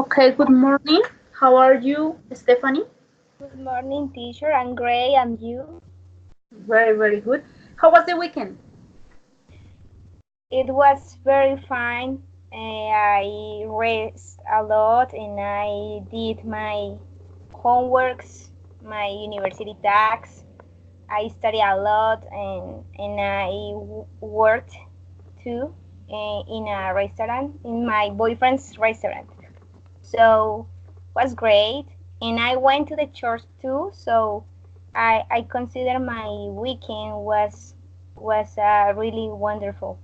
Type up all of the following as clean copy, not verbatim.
Okay, good morning. How are you, Stephanie? Good morning, teacher. I'm Gray, and you? Very, very good. How was the weekend? It was very fine. I rest a lot and I did my homeworks, my university tasks. I study a lot and worked too in a restaurant, in my boyfriend's restaurant. So was great. And I went to the church too. So I consider my weekend was really wonderful.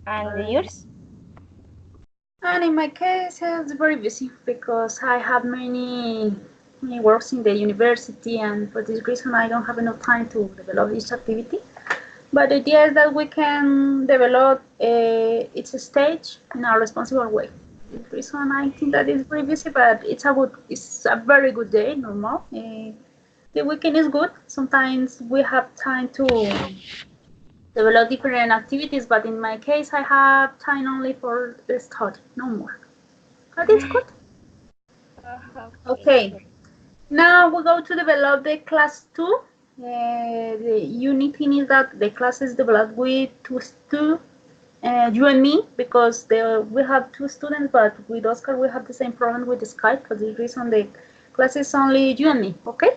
And Very good. yours? And in my case, it's very busy because I have many works in the university, and for this reason, I don't have enough time to develop each activity. But the idea is that we can develop each stage in a responsible way. For this reason, I think that it's very busy, but it's a very good day, normal. The weekend is good. Sometimes we have time to develop different activities, but in my case, I have time only for the study, no more. But it's good. Okay, Okay, good. now we go to develop the class 2. The unique thing is that the class is developed with you and me, because we have two students, but with Oscar we have the same problem with Skype. For this reason, the class is only you and me. Okay?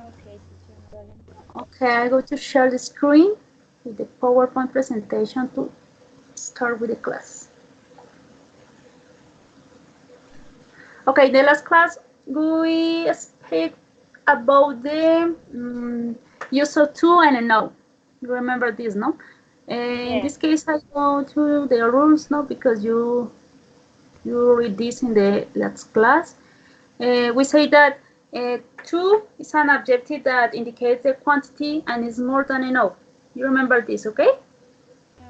Okay, teacher, no problem. Okay, I go to share the screen with the PowerPoint presentation to start with the class. Okay, the last class we speak about the use of to and a no. You remember this, no? In Yeah. this case, I go to the rules, no, because you read this in the last class. We say that to is an adjective that indicates the quantity and is more than enough. You remember this, okay?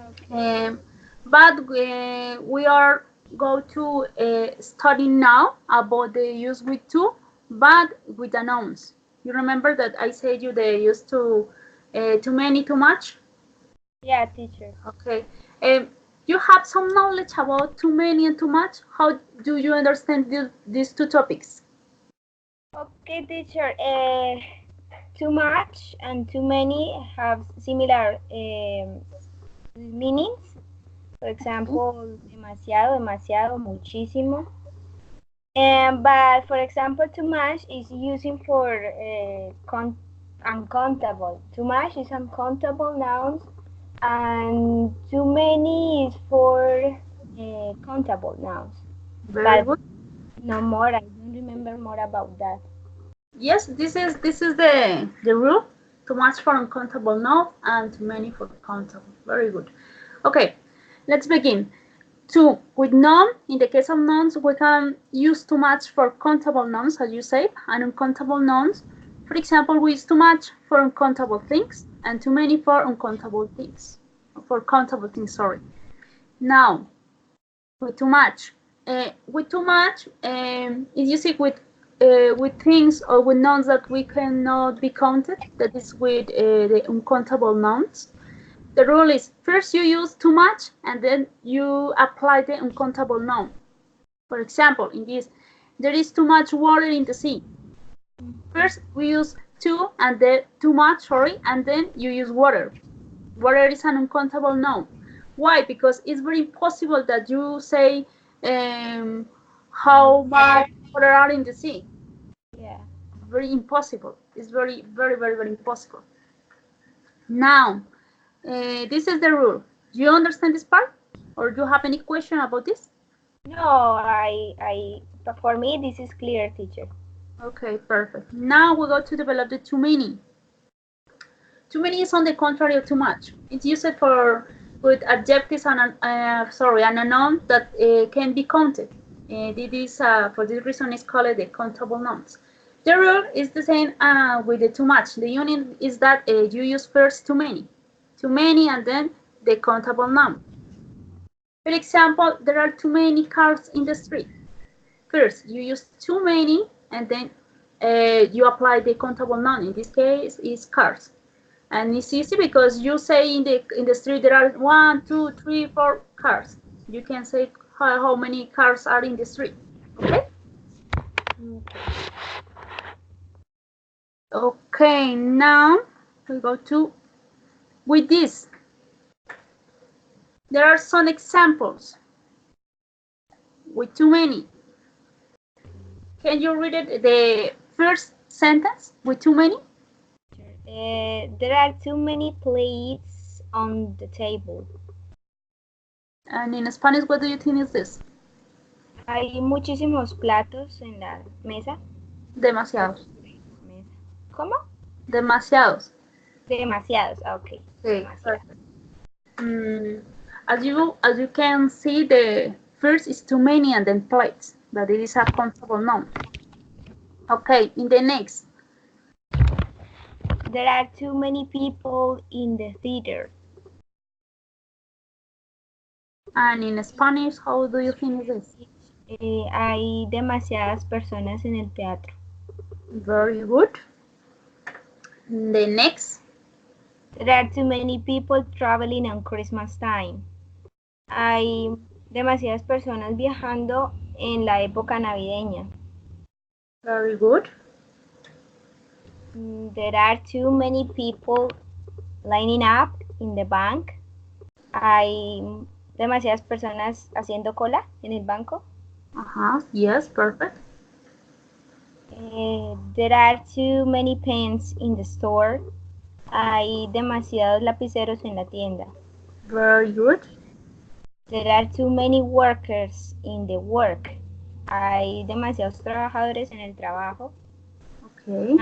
Okay. Um, but we are go to study now about the use with to, but with the nouns. You remember that I said you they use too many, too much. Yeah, teacher. Okay. Um, you have some knowledge about too many and too much. How do you understand these two topics? Okay, teacher. Too much and too many have similar meanings. For Okay. example, demasiado, demasiado, muchísimo. But for example, too much is using for uncountable. Too much is uncountable nouns, and too many is for countable nouns. Very But good. no more. I don't remember more about that. Yes, this is the rule. Too much for uncountable nouns and too many for countable. Very good. Okay, let's begin. Two, with noun, in the case of nouns, we can use too much for countable nouns, as you said, and uncountable nouns. For example, we use too much for uncountable things and too many for uncountable things. For countable things, sorry. Now, with too much. With too much, is used with things or with nouns that we cannot be counted. That is with the uncountable nouns. The rule is first you use too much and then you apply the uncountable noun. For example, in this, there is too much water in the sea. First we use too and then too much, sorry, and then you use water. Water is an uncountable noun. Why? Because it's very impossible that you say how much water are in the sea. Yeah. Very impossible. It's very, very, very, very impossible. Now, this is the rule. Do you understand this part? Or do you have any question about this? No, but for me, this is clear, teacher. Okay, perfect. Now we go to develop the too many. Too many is on the contrary of too much. It's used for with adjectives and and a noun that can be counted. This is for this reason is called the countable nouns. The rule is the same with the too much. The union is that you use first too many, and then the countable noun. For example, there are too many cars in the street. First, you use too many, and then you apply the countable noun. In this case, is cars. And it's easy because you say in the street there are 1, 2, 3, 4 cars. You can say how many cars are in the street. Okay. Okay, now we go to with this. There are some examples with too many. Can you read it, the first sentence with too many? There are too many plates on the table. And in Spanish, what do you think is this? Hay muchísimos platos en la mesa. Demasiados. ¿Cómo? Demasiados. Demasiados. Ok. Okay, Demasiados. as you can see, the first is too many and then plates, but it is a countable noun. Okay, in the next. There are too many people in the theater. And in Spanish, how do you think this? Hay demasiadas personas en el teatro. Very good. The next. There are too many people traveling on Christmas time. Hay demasiadas personas viajando en la época navideña. Very good. There are too many people lining up in the bank. Hay demasiadas personas haciendo cola en el banco. Yes, perfect. There are too many pens in the store. Hay demasiados lapiceros en la tienda. Very good. There are too many workers in the work. Hay demasiados trabajadores en el trabajo. Okay.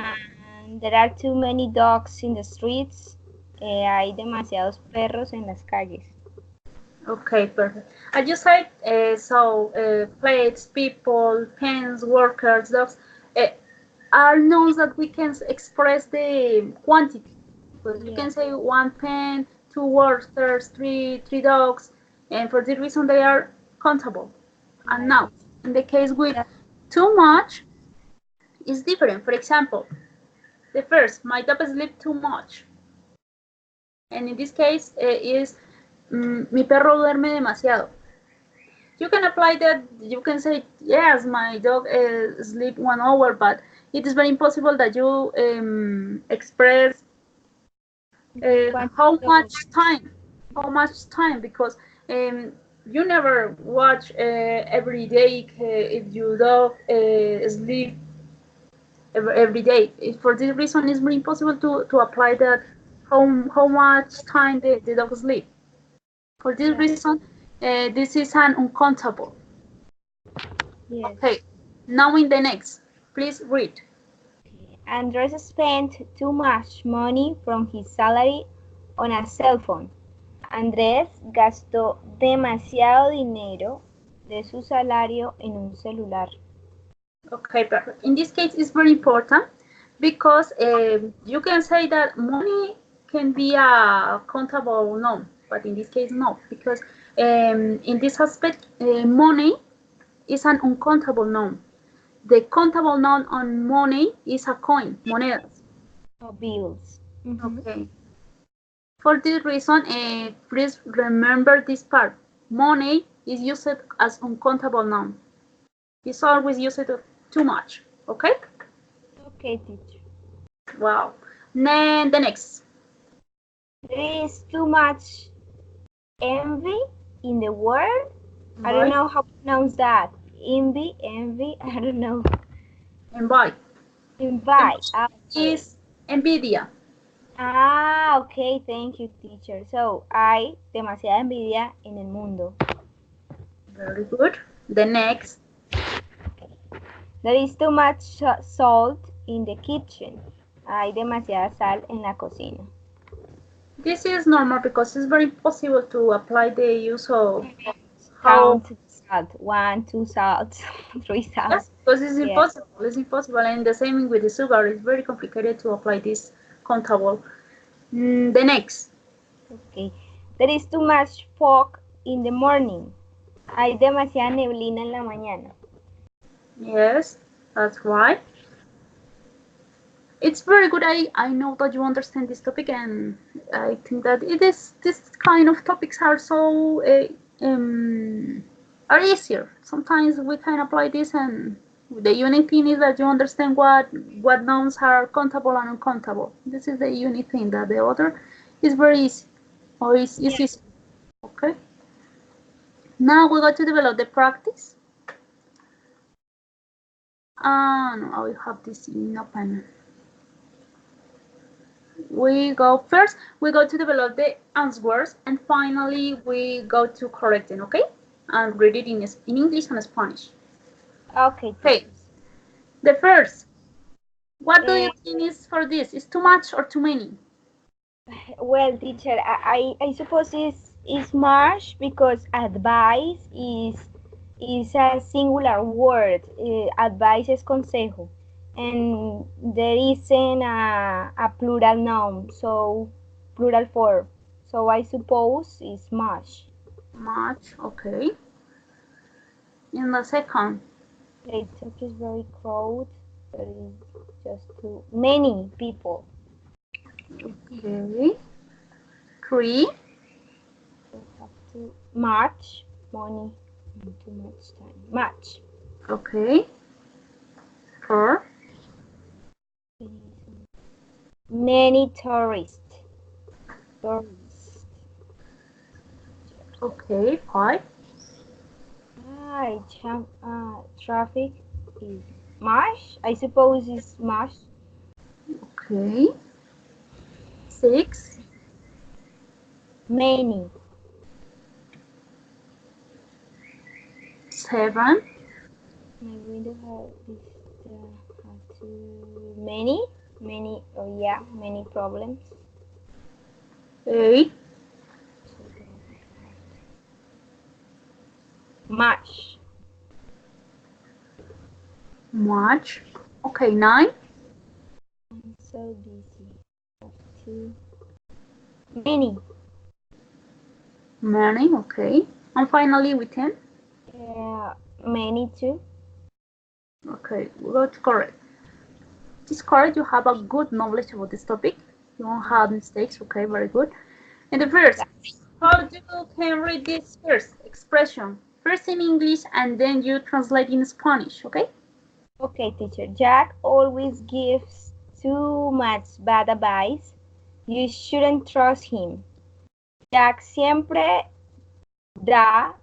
And there are too many dogs in the streets. Hay demasiados perros en las calles. Okay, perfect. I just said plates, people, pens, workers, dogs are nouns that we can express the quantity. Because you can say one pen, two workers, three dogs, and for this reason they are countable. And now, in the case with too much, is different. For example, the first, my dog sleeps too much. And in this case is mi perro duerme demasiado. You can apply that, you can say, yes, my dog sleep 1 hour, but it is very impossible that you express how much time, because you never watch every day if your dog sleep every day. For this reason, it's very impossible to apply that how much time the dog sleep. For this reason, this is an uncountable. Yes. Okay, now in the next, please read. Andres spent too much money from his salary on a cell phone. Andrés gastó demasiado dinero de su salario en un celular. Okay, perfect. In this case, it's very important because you can say that money can be a countable noun, but in this case, no, because in this aspect, money is an uncountable noun. The countable noun on money is a coin, monedas. Or bills. Okay. For this reason, please remember this part. Money is used as uncountable noun. It's always used too much. Okay? Okay, teacher. Wow. Then the next. There is too much envy in the world. I don't know how to pronounce that. Envy, I don't know. Envy. Is envidia. Okay, thank you, teacher. So, hay demasiada envidia en el mundo. Very good. The next. There is too much salt in the kitchen. Hay demasiada sal en la cocina. This is normal because it's very possible to apply the use of count salt. 1, 2 salts, 3 salts. Yes, because it's impossible. It's impossible, and the same with the sugar. It's very complicated to apply this countable. The next. Okay. There is too much fog in the morning. Hay demasiada neblina en la mañana. Yes, that's right. It's very good. I know that you understand this topic, and I think that this kind of topics are so are easier. Sometimes we can apply this, and the unique thing is that you understand what nouns are countable and uncountable. This is the unique thing, that the other is very easy, or is Yeah. easy. Okay. Now we got to develop the practice. And I will have this in open. We go to develop the answers, and finally we go to correcting, okay? And read it in English and Spanish. Okay, Okay, teachers. the first, what do you Uh, think is for this? Is too much or too many? well, teacher, I suppose is much because advice is a singular word. Advice es consejo, and there isn't a plural noun, so plural form. So I suppose is much. Much, okay. In the second, The talk is very crowded. There is just too many people. okay. Three, We have to much money, too much time. Much. okay. Four, Many tourists. Tourists. okay. Five, Traffic is much. I suppose is much. okay. Six, Many. seven, My window have this have too many. Many. Oh yeah, many problems. eight, Much. much. Okay, nine, I'm so busy. Too many. many, okay. And finally with 10, Many too. okay, we got correct. This correct, you have a good knowledge about this topic. You won't have mistakes, okay, very good. And the first, how do you can read this first expression? First in English and then you translate in Spanish, okay? Okay, teacher. Jack always gives too much bad advice. You shouldn't trust him. Jack siempre da,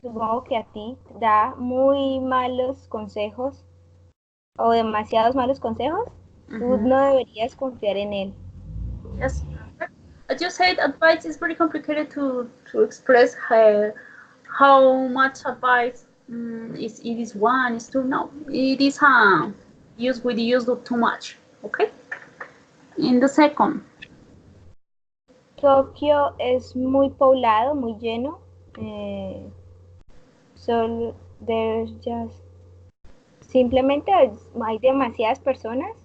supongo que a ti, da muy malos consejos o demasiados malos consejos. Tú no deberías confiar en él. Yes. As you said, advice is very complicated to express how much advice is it is one, is two. No, it is used with the use of too much. Okay. In the second, Tokio es muy poblado, muy lleno. So there's just simplemente hay demasiadas personas.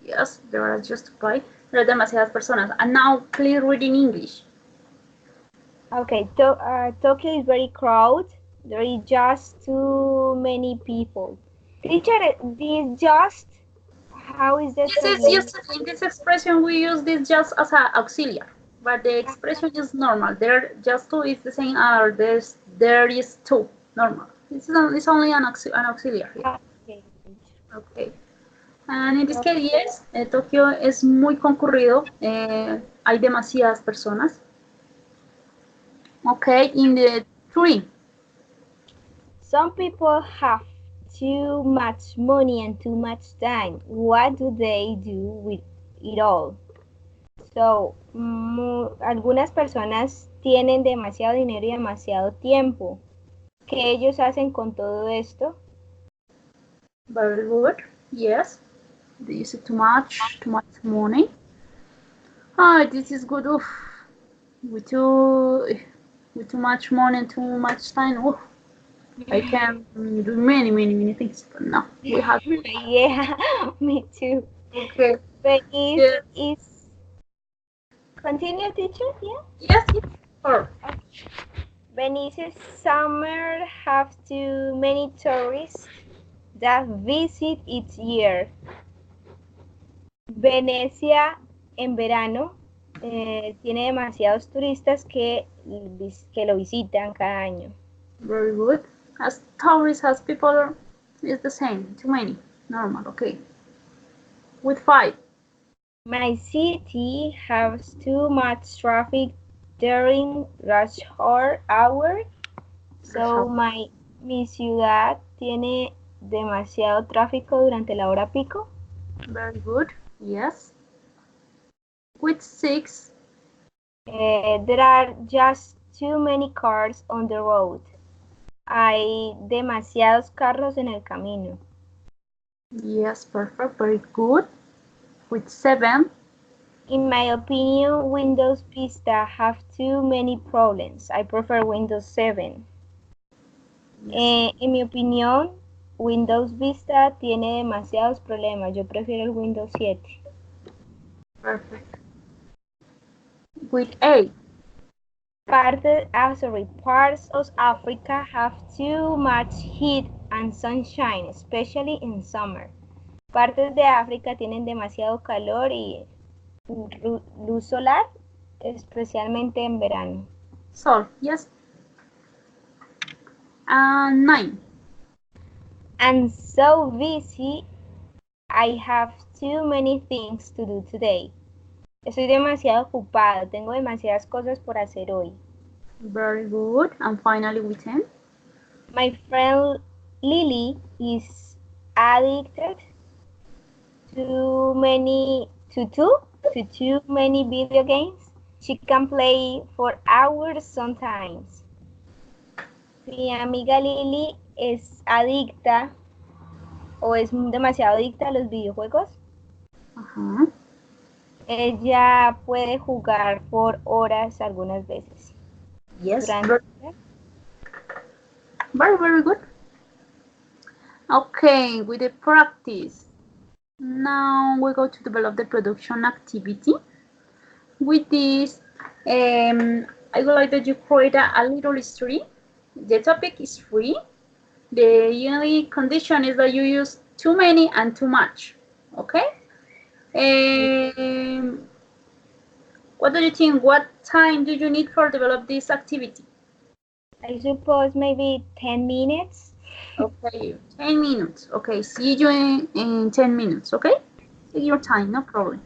yes, there are justified. There are demasiadas personas. And now, please read in English. Okay, Tokyo is very crowded. There is just too many people. Teacher, this just, how is that This is translated? just in this expression we use this just as an auxiliary, but the expression is normal. There just two is the same as there is two normal. This is it's only an auxiliary. Okay, Okay. And in this case, yes, Tokio es muy concurrido. Hay demasiadas personas. Okay, in the three. some people have too much money and too much time. What do they do with it all? So, algunas personas tienen demasiado dinero y demasiado tiempo. ¿Qué ellos hacen con todo esto? Very good. Yes. They use too much money. Ah, this is good. Oof. With too much money and too much time. Oof. I can do many things, but no, we have. Yeah, me too. Okay. But Yes. is continue, teacher? Yeah. Yes. Or Venice's summer have too many tourists that visit each year. Venecia en verano tiene demasiados turistas que lo visitan cada año. Very good. As tourists, as people, is the same. Too many. Normal. Okay. With 5. My city has too much traffic during rush hour. So mi ciudad tiene demasiado tráfico durante la hora pico. Very good. Yes. With 6. There are just too many cars on the road. Hay demasiados carros en el camino. Yes, perfect. Very good. With 7. In my opinion, Windows Vista have too many problems. I prefer Windows 7. Yes. En mi opinión, Windows Vista tiene demasiados problemas. Yo prefiero el Windows 7. Perfect. With 8. Parts of Africa have too much heat and sunshine, especially in summer. Partes de África tienen demasiado calor y luz solar, especialmente en verano. Solve. Yes. And 9. I'm so busy. I have too many things to do today. Estoy demasiado ocupado. Tengo demasiadas cosas por hacer hoy. Very good. And finally with 10. My friend Lily is addicted to too many video games. She can play for hours sometimes. Mi amiga Lily es adicta o es demasiado adicta a los videojuegos. Uh-huh. Ella puede jugar por horas algunas veces. Yes. Durante Very, very good. Okay, with the practice. Now we go to develop the production activity. With this, I would like that you create a little story. The topic is free. The only condition is that you use too many and too much. Okay? What do you think? What time do you need for develop this activity? I suppose maybe 10 minutes. Okay, 10 minutes. Okay, see you in 10 minutes. Okay? Take your time, no problem.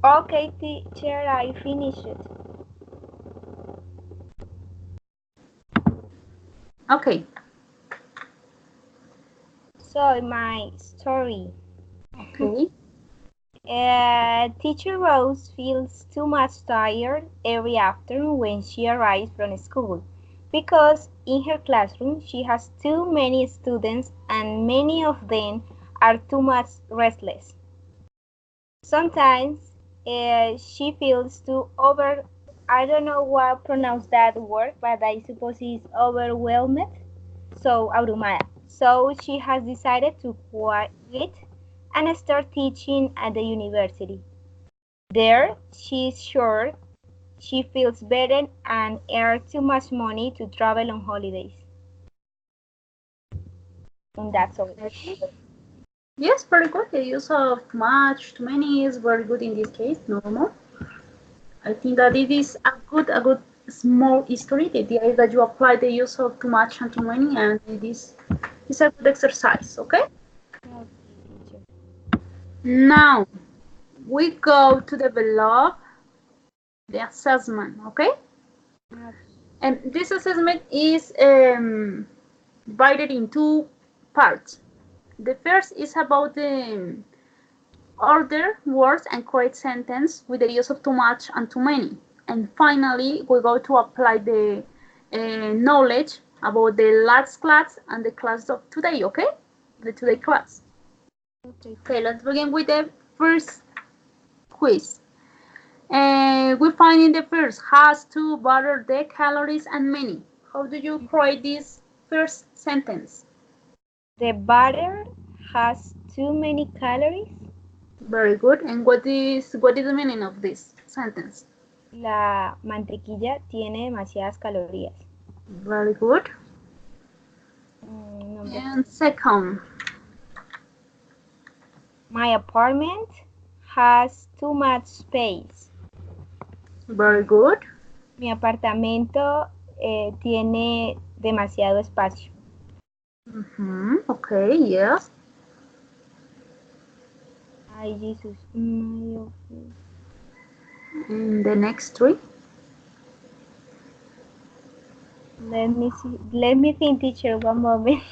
Okay, teacher, I finished it. Okay. So, my story. Okay. Teacher Rose feels too much tired every afternoon when she arrives from school because in her classroom she has too many students and many of them are too much restless. Sometimes she feels too I don't know how to pronounce that word, but I suppose it's overwhelmed, so abrumada. So she has decided to quit and start teaching at the university. There, she's sure she feels better and earns too much money to travel on holidays. And that's all. Okay. Yes, very good. The use of too much, too many is very good in this case, normal. I think that it is a good small history. The idea is that you apply the use of too much and too many, and it's a good exercise. Okay. Okay, teacher. Now we go to develop the assessment. Okay. Okay. And this assessment is divided in two parts. The first is about the order words and correct sentence with the use of too much and too many. And finally, we go to apply the knowledge about the last class and the class of today, okay? The today class. Okay. Okay, let's begin with the first quiz. We find in the first has to butter the calories and many. How do you write this first sentence? The butter has too many calories. Very good. And what is the meaning of this sentence? La mantequilla tiene demasiadas calorías. Very good. Number And two. second, My apartment has too much space. very good. Mi apartamento tiene demasiado espacio. Okay, yes. Ay, Jesus. My office. And the next three. Let me see. Let me think, teacher. One moment.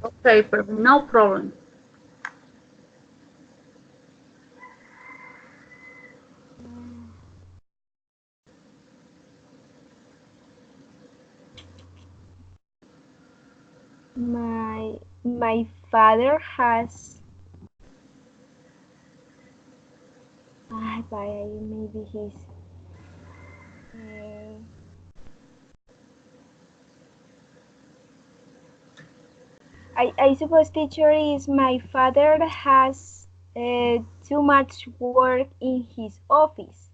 Okay, perfect. No problem. My father has. Maybe he's. Uh, I suppose teacher is my father has too much work in his office,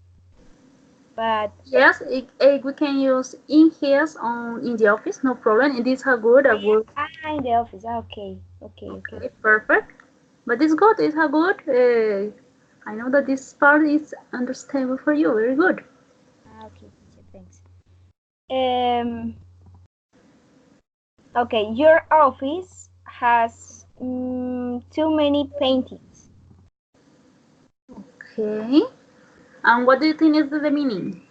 but Yes, we can use in his on in the office, no problem. It is a good. in the office. Okay, okay, okay. Okay, perfect. But it's good. It's a good. I know that this part is understandable for you. Very good. Okay, teacher. Thanks. Um. Okay, your office has too many paintings. Okay. And what do you think is the meaning?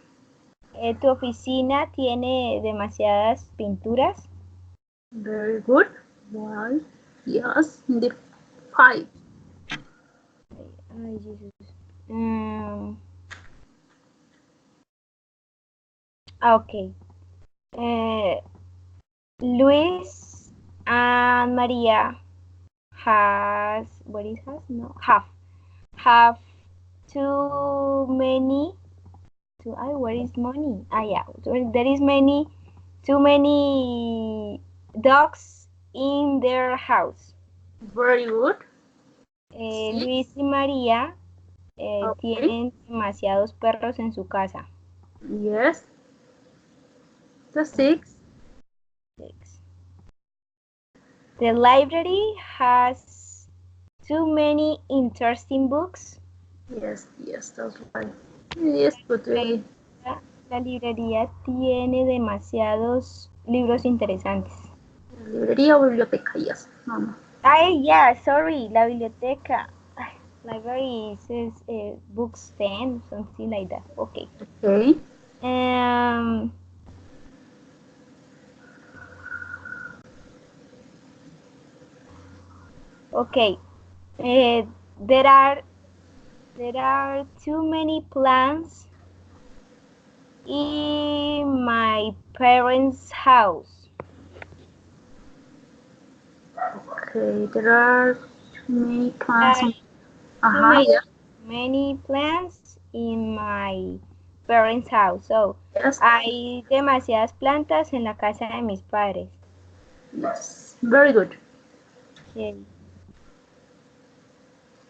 Tu oficina tiene demasiadas pinturas. Very good. Why? Yes, in the five. Ay, Jesus. Um, okay. Uh, Luis and Maria what is has? No, have too many. Where is money? Yeah. There is too many dogs in their house. Very good. Luis Six. y María Okay. tienen demasiados perros en su casa. Yes. The six. Six. The library has too many interesting books. Yes, yes, that's right. Yes, but La librería tiene demasiados libros interesantes. librería o biblioteca, yes. No, no. Ay, yeah, sorry, la biblioteca. Library says book stand, something like that. Okay. Okay. Um. Okay. Uh, there are too many plants in my parents' house. Okay. There are too many plants Uh, on. too Yeah. many plants in my parents' house. So, Yes. hay demasiadas plantas en la casa de mis padres. Yes. Very good. Okay.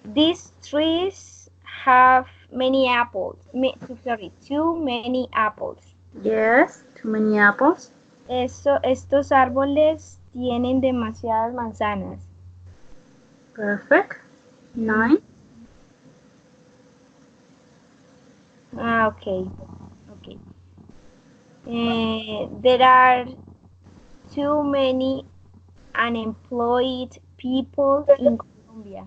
These trees have many apples. Sorry, too many apples. Yes. Too many apples. Estos árboles tienen demasiadas manzanas. Perfect. Mm, 9. okay, okay. There are too many unemployed people in Colombia.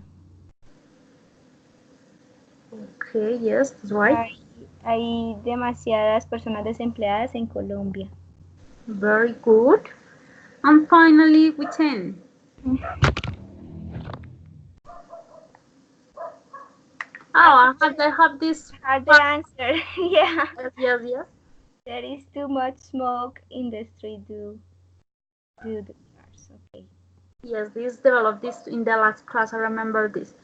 Okay. Yes. That's right. Hay demasiadas personas desempleadas en Colombia. Very good. And finally, with 10. Oh, I have this. Had the answer. Yeah. Yes, yes, yes. There is too much smoke in the street due to cars. Okay. Yes, this developed this in the last class. I remember this.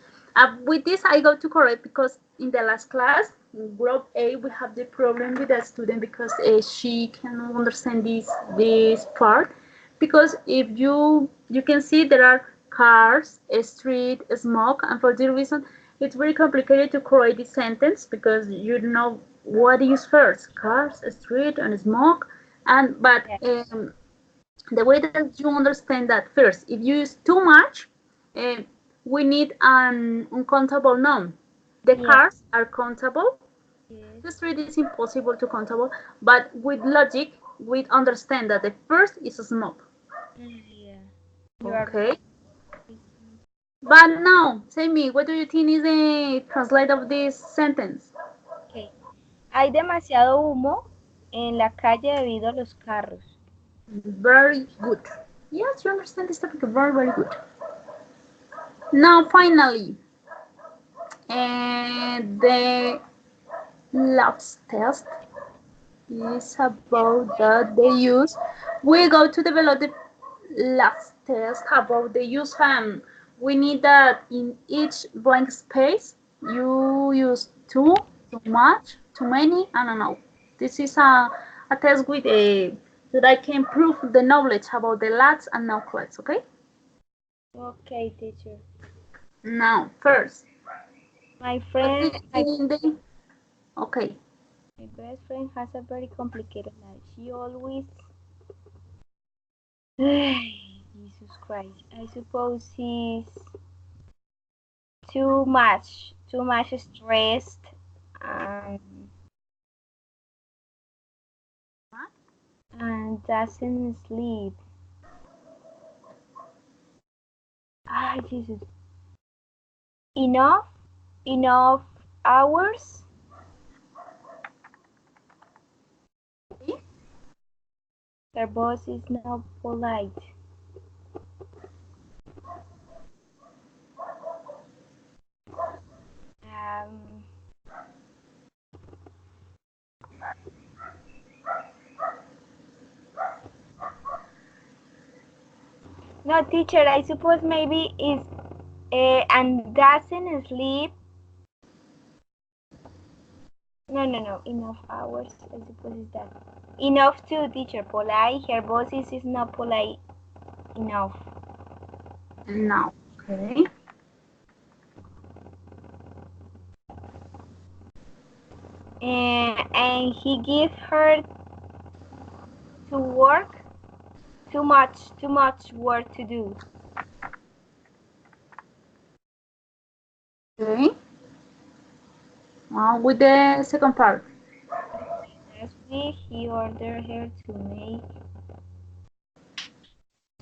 With this, I go to correct because in the last class, in group A, we have the problem with the student because she cannot understand this part. Because if you can see there are cars, a street, a smoke, and for this reason, it's very complicated to create this sentence because you don't know what is first, cars, a street, and smoke, and but. Yeah. The way that you understand that first, if you use too much, uh, we need an uncountable noun. The Yeah. cars are countable. Yes. The street is impossible to countable, but with logic, we understand that the first is a smoke. Yeah. You are Okay. right. But now, tell me, what do you think is the translate of this sentence? Okay. Hay demasiado humo en la calle debido a los carros. Very good. Yes, you understand this topic. Very, very good. Now, finally, and the last test is about that they use. We go to develop the last test about the use. We need that in each blank space you use too much, too many, I don't know. This is a test with a that I can prove the knowledge about the lats and nucleates. Okay. Okay, teacher. Now first, My what do friend, you think okay. my best friend has a very complicated life. She always, Jesus Christ. I suppose he's too much stressed, um, and doesn't sleep. Ah, Jesus. Enough, enough hours. Her boss is not polite. Um, no, teacher. I suppose maybe is and doesn't sleep. No, no, no. Enough hours. I suppose is that enough to teacher. Polite. Her boss is not polite enough. Now, okay. And he gives her to work too much work to do. Okay. With the second part. Last week he ordered her to make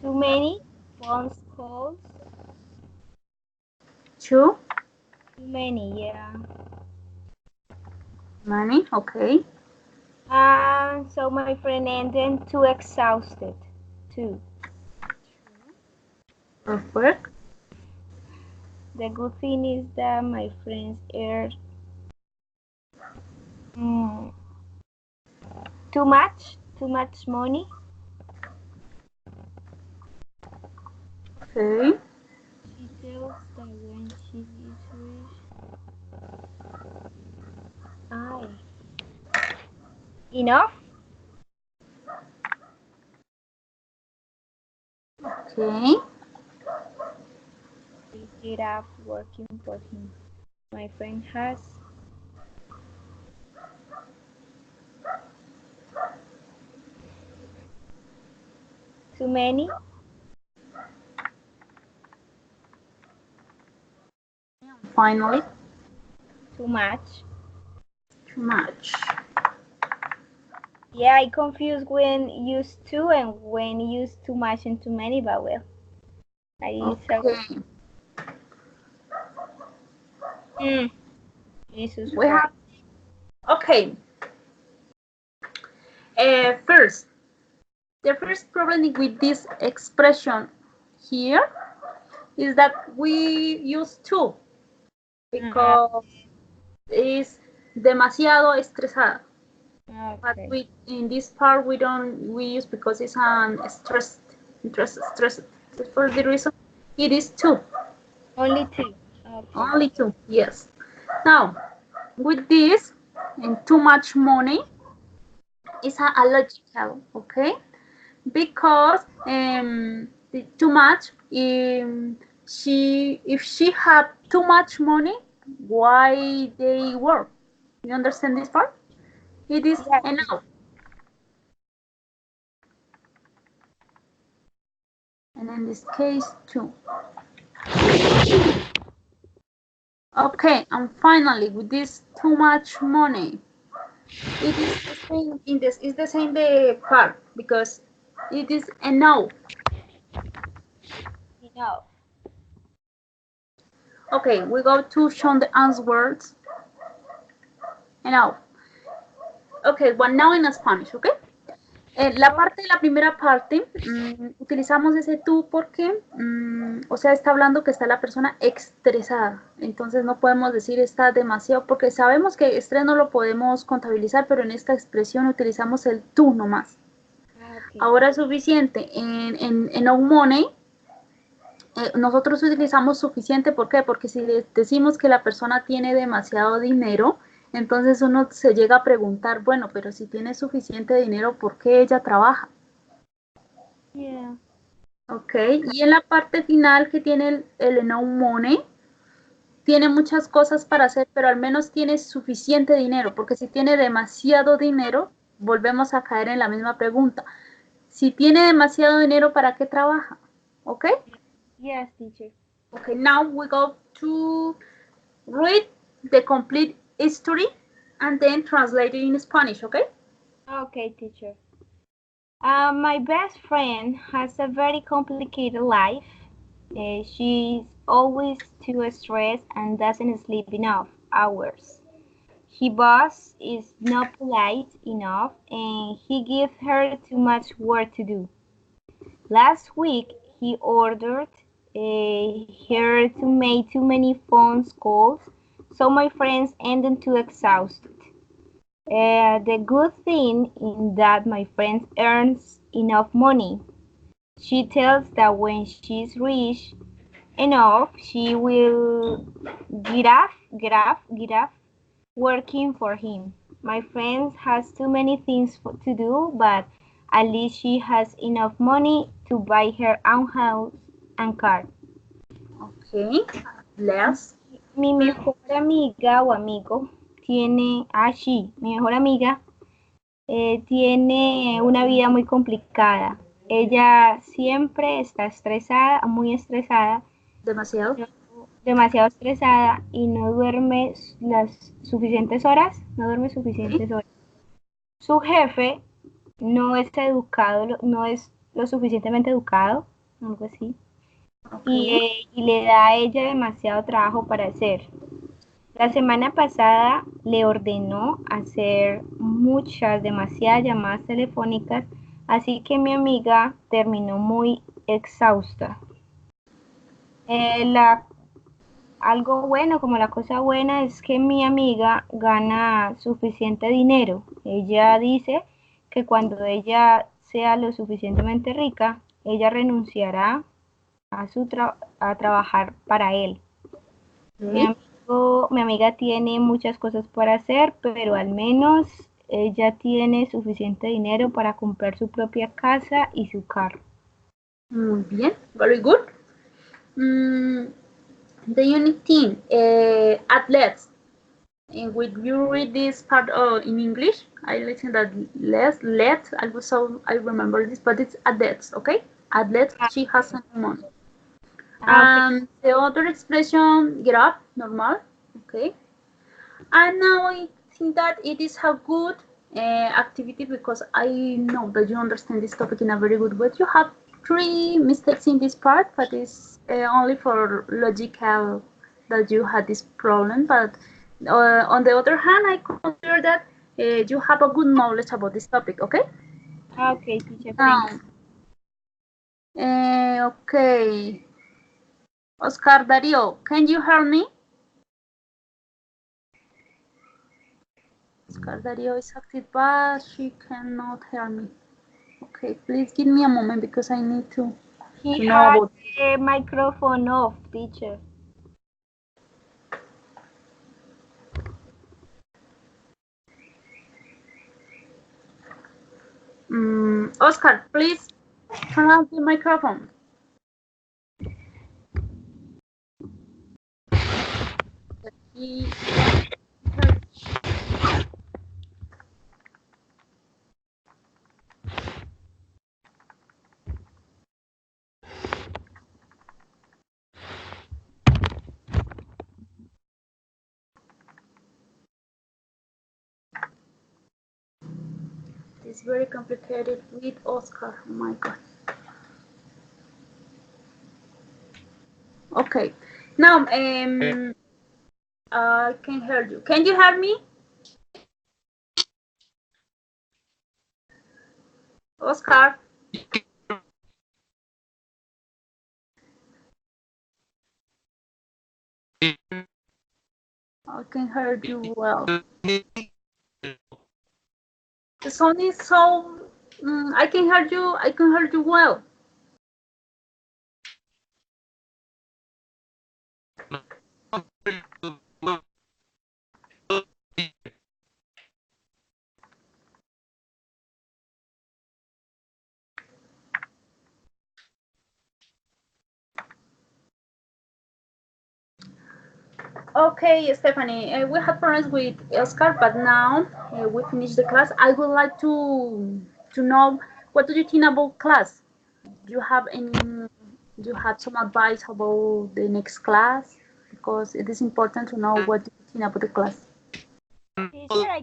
too many phone calls. Two. Too many, yeah. Many, okay. So my friend ended too exhausted too. Perfect. The good thing is that my friends earn mm, too much money. Okay. She tells that when she is rich, I enough. Okay. We get up working for him. My friend has too many. Finally, Too much. too much. Yeah, I confuse when used to and when used too much and too many, but well, I use Okay. Jesus We Christ. have, okay. First, the first problem with this expression here is that we use to because it's demasiado estresada. But Okay. we in this part we use because it's an stressed. For the reason it is two, Only two. Okay. only two. Yes. Now with this and too much money is a logical, okay? Because too much if she have too much money, why they work? You understand this part? It is Yeah. enough. And in this case, two. Okay, and finally, with this too much money, it is the same in this. Is the same the part because it is enough. Enough. Okay, we go to show the answers. Enough. Okay, one now in Spanish. Okay. Oh, La primera parte, utilizamos ese tú porque, o sea, está hablando que está la persona estresada. Entonces no podemos decir está demasiado, porque sabemos que estrés no lo podemos contabilizar, pero en esta expresión utilizamos el tú nomás. okay. Ahora es suficiente. En no money, nosotros utilizamos suficiente, ¿por qué? Porque si le decimos que la persona tiene demasiado dinero, entonces uno se llega a preguntar, bueno, pero si tiene suficiente dinero, ¿por qué ella trabaja? Yeah. Ok, y en la parte final que tiene el no money, tiene muchas cosas para hacer, pero al menos tiene suficiente dinero, porque si tiene demasiado dinero, volvemos a caer en la misma pregunta. Si tiene demasiado dinero, ¿para qué trabaja? Ok, Yes, teacher. okay, now we go to read the complete history and then translate it in Spanish, okay? Okay, teacher. My best friend has a very complicated life. She's always too stressed and doesn't sleep enough hours. His boss is not polite enough and he gives her too much work to do. Last week, he ordered her to make too many phone calls, so my friends ended too exhausted. The good thing is that my friend earns enough money. She tells that when she's rich enough, she will get off working for him. My friend has too many things to do, but at least she has enough money to buy her own house and car. Okay, last. Mi mejor amiga o amigo tiene, sí, mi mejor amiga tiene una vida muy complicada. Ella siempre está estresada, muy estresada, Demasiado. demasiado estresada y no duerme las suficientes horas, no duerme Okay. suficientes horas. Su jefe no es educado, no es lo suficientemente educado, algo así, Okay. y le da a ella demasiado trabajo para hacer. La semana pasada le ordenó hacer demasiadas llamadas telefónicas, así que mi amiga terminó muy exhausta. Algo bueno, como la cosa buena, es que mi amiga gana suficiente dinero. Ella dice que cuando ella sea lo suficientemente rica, ella renunciará a trabajar para él. Mi amiga tiene muchas cosas para hacer, pero al menos ella tiene suficiente dinero para comprar su propia casa y su carro. Muy bien, very good. The unit thing, athletes. Will you read this part in English? I listen that let. I remember this, but it's athletes, okay? Athletes, she has a money. Okay. The other expression, get up, normal, okay? And now I think that it is a good activity because I know that you understand this topic in a very good way. You have 3 mistakes in this part, but it's only for logical that you had this problem. But on the other hand, I consider that you have a good knowledge about this topic, okay? Okay, teacher, thanks. Okay. Oscar Dario, can you hear me? Oscar Dario is active, but she cannot hear me. Okay, please give me a moment because I need to He know has about the microphone off, teacher. Oscar, please turn on the microphone. It's very complicated with Oscar. Oh my God. Okay, now I can hear you. Can you hear me? Oscar? I can hear you well. The sound is so. I can hear you. I can hear you well. Okay, Stephanie, we have problems with Oscar, but now we finish the class. I would like to know, what do you think about class? Do you have any? Do you have some advice about the next class? Because it is important to know what do you think about the class. Teacher,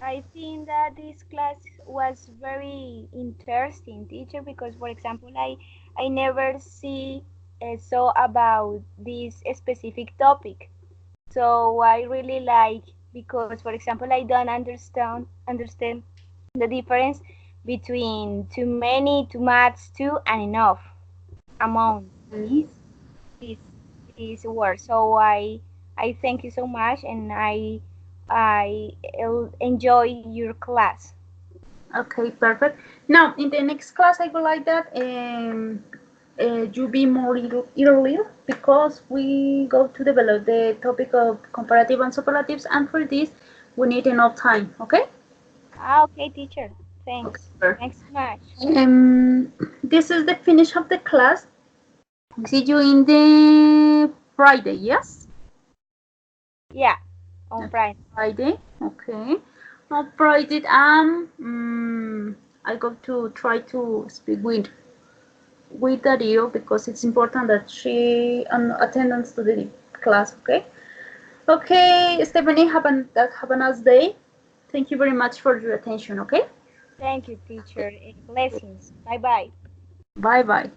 I think that this class was very interesting, teacher, because, for example, I never saw about this specific topic. So I really like, because, for example, I don't understand the difference between too many, too much, too, and enough among these words. So I thank you so much, and I enjoy your class. Okay, perfect. Now, in the next class, I would like that you be more early because we go to develop the topic of comparative and superlatives, and for this, we need enough time, okay? Okay, teacher. Thanks. Okay. Thanks so much. This is the finish of the class. See you in the Friday, yes? Yeah, on Friday. Friday, okay. On Friday, I go to try to speak with Dario because it's important that she attendance to the class, okay? Okay, Stephanie, have a nice day. Thank you very much for your attention, okay? Thank you, teacher. Blessings. Bye bye. Bye bye.